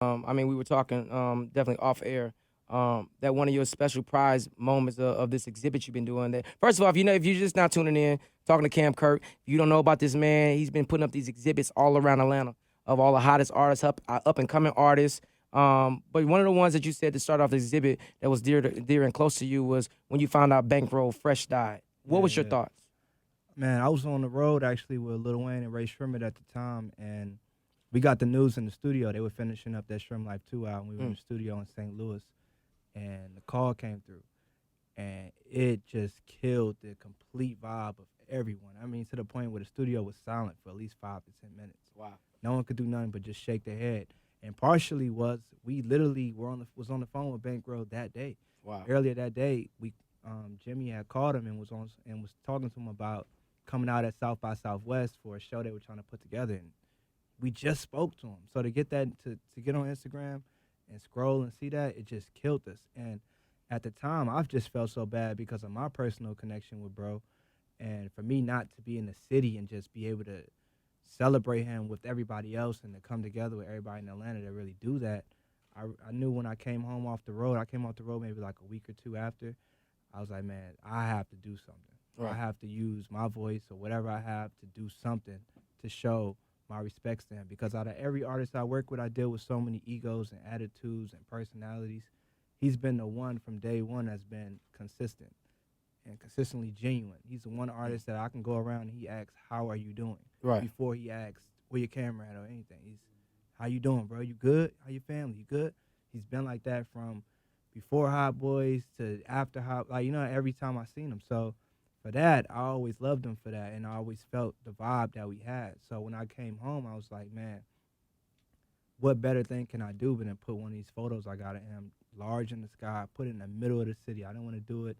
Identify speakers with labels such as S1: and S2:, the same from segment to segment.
S1: I mean, we were talking definitely off air. That one of your special prize moments of this exhibit you've been doing. That first of all, if you're just not tuning in, talking to Cam Kirk, if you don't know about this man, he's been putting up these exhibits all around Atlanta of all the hottest artists, up and coming artists. But one of the ones that you said to start off the exhibit that was dear and close to you was when you found out Bankroll Fresh died. What
S2: Yeah,
S1: was your
S2: yeah.
S1: thoughts?
S2: Man, I was on the road actually with Lil Wayne and Ray Shrimmer at the time, and we got the news in the studio. They were finishing up that Shrimp Life 2 album. We were in
S1: Mm.
S2: the studio in St. Louis, and the call came through, and it just killed the complete vibe of everyone. I mean, to the point where the studio was silent for at least 5 to 10 minutes.
S1: Wow.
S2: No one could do nothing but just shake their head. And partially was we literally was on the phone with Bankroll that day.
S1: Wow.
S2: Earlier that day, we Jimmy had called him and was talking to him about coming out at South by Southwest for a show they were trying to put together, and we just spoke to him. So to get that to get on Instagram and scroll and see that, it just killed us. And at the time, I've just felt so bad because of my personal connection with bro, and for me not to be in the city and just be able to celebrate him with everybody else and to come together with everybody in Atlanta to really do that. I knew when I came home off the road, I came off the road maybe like a week or two after, I was like, man, I have to do something.
S1: Right.
S2: I have to use my voice or whatever I have to do something to show my respects to him. Because out of every artist I work with, I deal with so many egos and attitudes and personalities. He's been the one from day one that's been consistent and consistently genuine. He's the one artist that I can go around and he asks, how are you doing?
S1: Right.
S2: Before he asks, where your camera at or anything. He's, how you doing, bro? You good? How your family? You good? He's been like that from before Hot Boys to after Hot, like, every time I seen him. So for that, I always loved him for that, and I always felt the vibe that we had. So when I came home, I was like, man, what better thing can I do than put one of these photos I got of him large in the sky, put it in the middle of the city. I didn't want to do it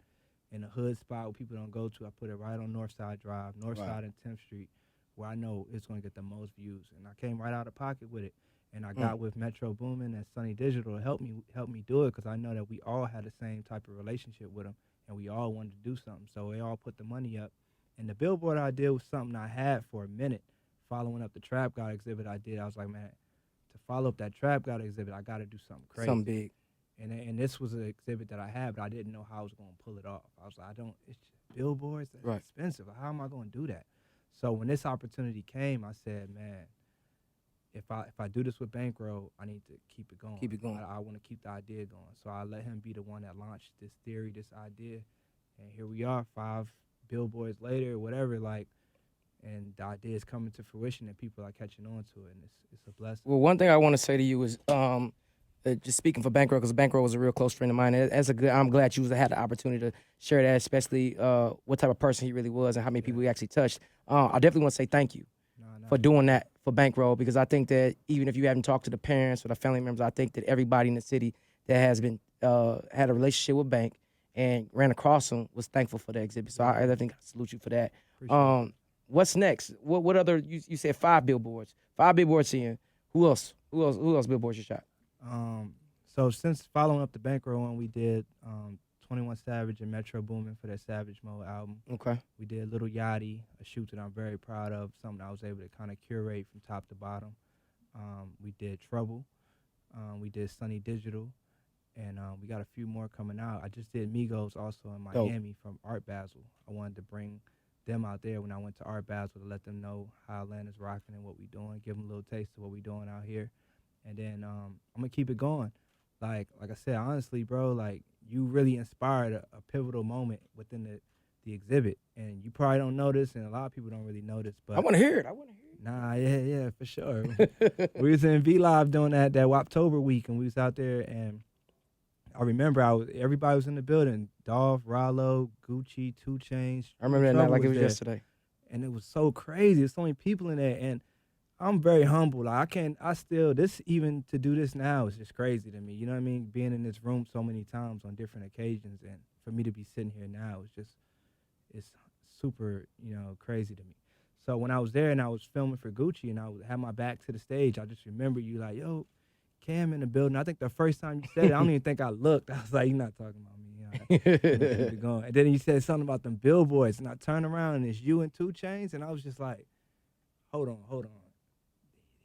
S2: in a hood spot where people don't go to. I put it right on Northside Drive, Northside and 10th Street, where I know it's going to get the most views. And I came right out of pocket with it. And I got with Metro Boomin and Sunny Digital to help me do it because I know that we all had the same type of relationship with them and we all wanted to do something. So we all put the money up. And the billboard idea was something I had for a minute. Following up the Trap God exhibit I did, I was like, man, to follow up that Trap God exhibit, I got to do something crazy.
S1: Something big.
S2: And this was an exhibit that I had, but I didn't know how I was going to pull it off. I was like, it's just billboards, that's
S1: Right.
S2: expensive. How am I going to do that? So when this opportunity came, I said, man, if I do this with Bankroll, I need to keep it going.
S1: Keep it going.
S2: I want to keep the idea going. So I let him be the one that launched this theory, this idea, and here we are, 5 billboards later, whatever, like, and the idea is coming to fruition, and people are catching on to it, and it's a blessing.
S1: Well, one thing I want to say to you is, just speaking for Bankroll, because Bankroll was a real close friend of mine. I'm glad you had the opportunity to share that, especially what type of person he really was and how many people he actually touched. I definitely want to say thank you for doing that for Bankroll, because I think that even if you haven't talked to the parents or the family members, I think that everybody in the city that has been had a relationship with Bank and ran across him was thankful for the exhibit. So I think I salute you for that. What's next? What other? You said 5 billboards. 5 billboards in. Who else? Who else billboards you shot?
S2: So since following up the Bankroll one, we did 21 Savage and Metro Boomin for their Savage Mode album.
S1: Okay.
S2: We did Little Yachty, a shoot that I'm very proud of, something I was able to kind of curate from top to bottom. We did Trouble. We did Sunny Digital. And we got a few more coming out. I just did Migos also in Miami from Art Basel. I wanted to bring them out there when I went to Art Basel to let them know how Atlanta's rocking and what we doing, give them a little taste of what we doing out here. And then I'm going to keep it going. Like I said, honestly, bro, like, you really inspired a pivotal moment within the exhibit. And you probably don't know this, and a lot of people don't really know this. But
S1: I want to hear it.
S2: Nah, yeah, for sure. We was in V Live doing that Waptober week, and we was out there, and I remember everybody was in the building. Dolph, Rollo, Gucci, 2 Chainz.
S1: I remember that night like it was yesterday.
S2: And it was so crazy. There's so many people in there, and I'm very humble. Like, even to do this now is just crazy to me. You know what I mean? Being in this room so many times on different occasions, and for me to be sitting here now it's super, crazy to me. So when I was there and I was filming for Gucci and I had my back to the stage, I just remember you like, yo, Cam in the building. I think the first time you said it, I don't even think I looked. I was like, you're not talking about me. Keep it going. And then you said something about them billboards, and I turned around and it's you and 2 Chainz, and I was just like, hold on.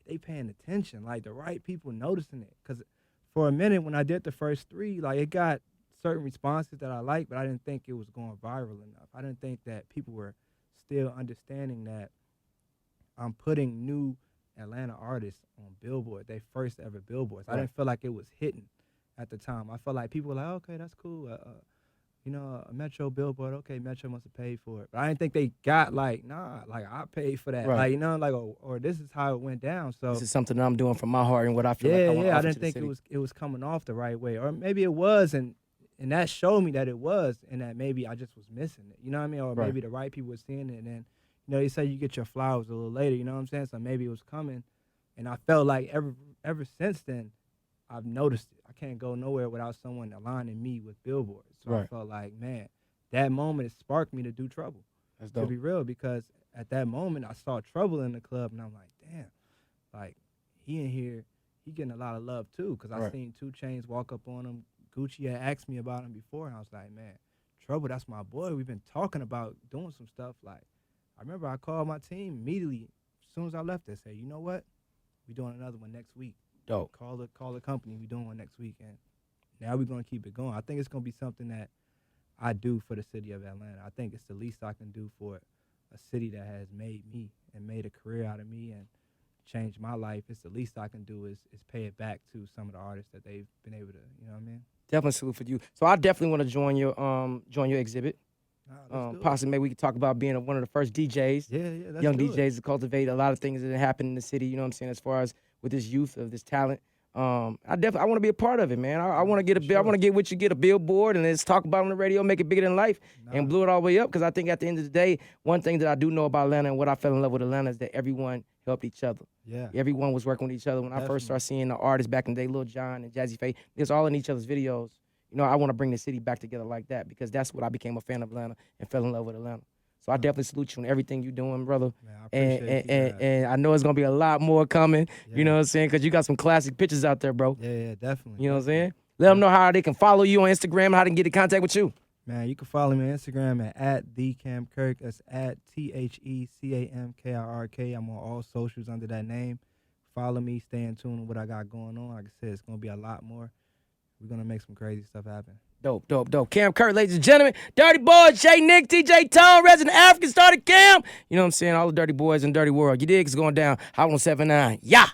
S2: they paying attention, like the right people noticing it. Cause for a minute when I did the first 3, like it got certain responses that I liked, but I didn't think it was going viral enough. I didn't think that people were still understanding that I'm putting new Atlanta artists on Billboard, they first ever Billboards.
S1: Right.
S2: I didn't feel like it was hitting at the time. I felt like people were like, okay, that's cool. A Metro Billboard, okay, Metro must have paid for it. But I didn't think they got like, nah, like I paid for that.
S1: Right.
S2: Like, like, or this is how it went down. So
S1: This is something that I'm doing from my heart and what I feel like I want to
S2: I
S1: offer
S2: didn't
S1: to the
S2: think
S1: city.
S2: it was coming off the right way. Or maybe it was, and that showed me that it was, and that maybe I just was missing it. You know what I mean? Or
S1: Right.
S2: maybe the right people were seeing it, and then, they say you get your flowers a little later, you know what I'm saying? So maybe it was coming. And I felt like ever since then, I've noticed it. I can't go nowhere without someone aligning me with Billboard. So I
S1: Right.
S2: felt like, man, that moment, it sparked me to do Trouble.
S1: That's
S2: To
S1: dope.
S2: be real, because at that moment, I saw Trouble in the club, and I'm like, damn, like, he in here, he getting a lot of love, too, because I
S1: Right.
S2: seen 2 Chainz walk up on him. Gucci had asked me about him before, and I was like, man, Trouble, that's my boy. We've been talking about doing some stuff. Like, I remember I called my team immediately as soon as I left. They said, you know what? We're doing another one next week.
S1: Dope.
S2: Call the company. We're doing one next week. And now we're going to keep it going. I think it's going to be something that I do for the city of Atlanta. I think it's the least I can do for a city that has made me and made a career out of me and changed my life. It's the least I can do is pay it back to some of the artists that they've been able to, you know what I mean?
S1: Definitely salute for you. So I definitely want to join your exhibit.
S2: Nah, let's do it.
S1: Possibly maybe we could talk about being one of the first DJs,
S2: Yeah, let's
S1: young
S2: do
S1: DJs
S2: it.
S1: to cultivate a lot of things that happen in the city. You know what I'm saying? As far as with this youth of this talent, I want to be a part of it, man. I want to get
S2: For sure.
S1: I want to get what you get a billboard and let's talk about it on the radio, make it bigger than life, and blow it all the way up. Because I think at the end of the day, one thing that I do know about Atlanta and what I fell in love with Atlanta is that everyone helped each other.
S2: Yeah.
S1: Everyone was working with each other. When I first started seeing the artists back in the day, Lil Jon and Jazzy Faye, they was all in each other's videos. I want to bring the city back together like that because that's what I became a fan of Atlanta and fell in love with Atlanta. So I definitely salute you on everything you're doing, brother.
S2: Man, I appreciate you.
S1: And I know it's going to be a lot more coming,
S2: Yeah.
S1: you know what I'm saying, because you got some classic pictures out there, bro.
S2: Yeah, definitely.
S1: You know what I'm saying? Let them know how they can follow you on Instagram and how they can get in contact with you.
S2: Man, you can follow me on Instagram at @TheCamKirk. That's at TheCamKirk. I'm on all socials under that name. Follow me, stay in tune with what I got going on. Like I said, it's going to be a lot more. We're going to make some crazy stuff happen.
S1: Dope. Cam Kirk, ladies and gentlemen. Dirty Boys, Jay Nick, TJ Tone, Resident African started Cam. You know what I'm saying? All the Dirty Boys in Dirty World. You dig? It's going down. Hot 179. Yeah.